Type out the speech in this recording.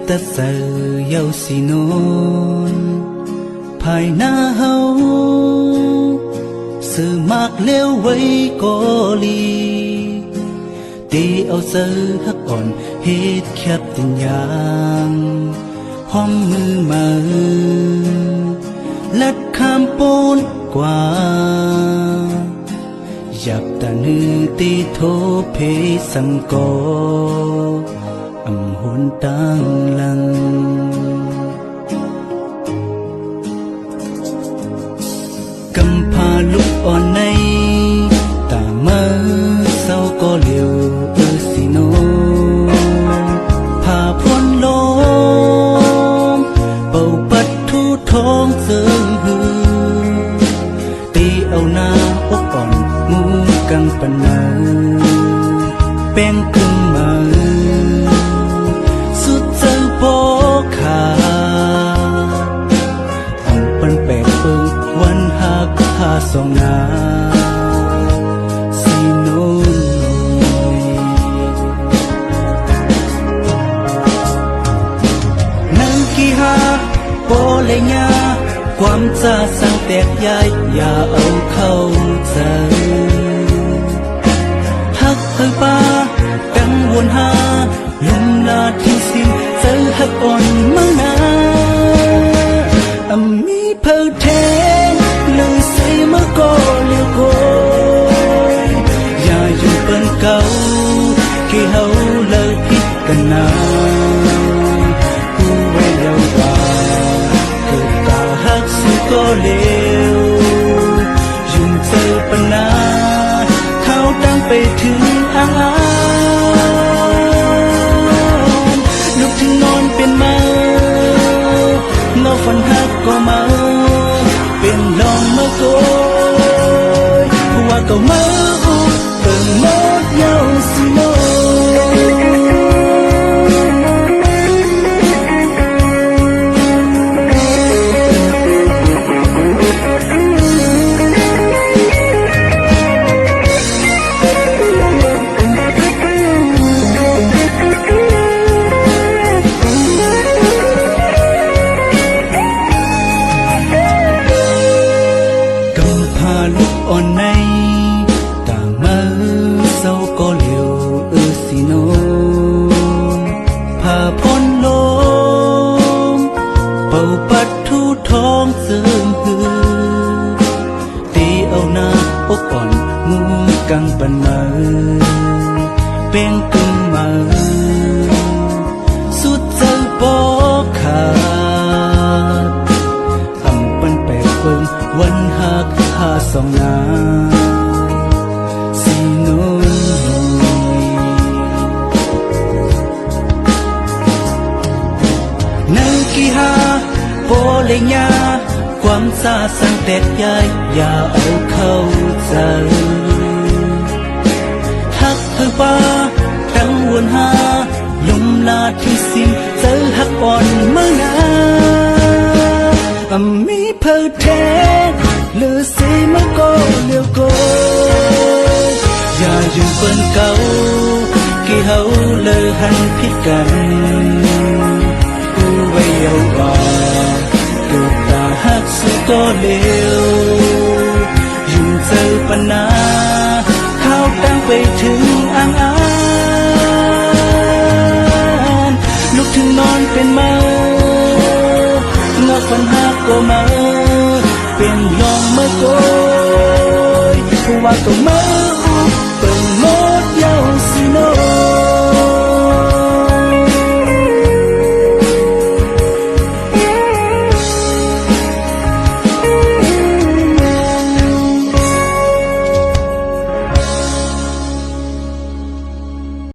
แต่เสือเยาสิโนนภายหน้าเฮาสื่อมากเลี้ยวไว้ก็ลีตีเอาเสือฮักอ่อนเฮ็ดแคบตินยางห้อมมือมาลัดข้ามปูนกว่าอยากตานือตีโทเพสังกออำหุนตังลังกำพาลุกอ่อนในตามือเศร้าก็เลี้ยวสิโนพาพ้นลมเป่าปัดทูท้องเสือหือตีเอาหน้าอกอ่อนมูกังปันนาแป้งกึ่งมาสุดเจอโปขาอ่อนปันแปกเปิงวันหากหาสองนาสีโนนังกีหาโปเลยญาความจ้าสั่งแตกย้ายอย่าเอาเข้าใจฮักเฮป้ากังวลหาลุ่มลาที่สิ้นเจอฮักอ่อนเมื่อนามีเพอเทนเลยใส่เมื่อก็เลี้ยวโกยอย่าอยู่เปิ้นเก่ากี่เฮาเลยผิดกันนาผู้ไว้แล้วว่าเกิดตาฮักสุก็เลี้ยวยุ่งเจอปัญหาเขาตั้งไปถึงอ่างลุกถึงนอนเป็นเมาเงาฝันฮักก็เมาเป็นลองเมื่อโกยว่าก็เมาเปิงหมดเยาสิโนลุกอ่อนในตามือเศร้าก็เลี้ยวสิโนพาพ้นลมเป่าปัดทูท้องเสื่อมหือตีเอาหน้าอกอ่อนงูกังปันมาเป็นกึ่งมาสุดเจอปอขาดอำปันแปกเปิงวันหักหาสองนาสีโนนังกีหาโปเลยญาความซาสั่งแตกย้ายอย่าเอาเข้าใจฮักเธอป้ากังวลหาลุ่มลาที่สิ้นเจอฮักอ่อนเมื่อนามีเพอเทหรือสีมะโกเลี้ยวโกอย่าอยู่เปิ้นเก่ากี่เฮาเลยหันผิดกันกูไว้เยาว่าเกิดตาฮักสุดก็เลี้ยวอยู่เจอปัญหาเขาตั้งไปถึงอ่างลุกถึงนอนเป็นเมาเงาฝันหักก็เมาเป็นลองเมื่อโกยว่าก็เมา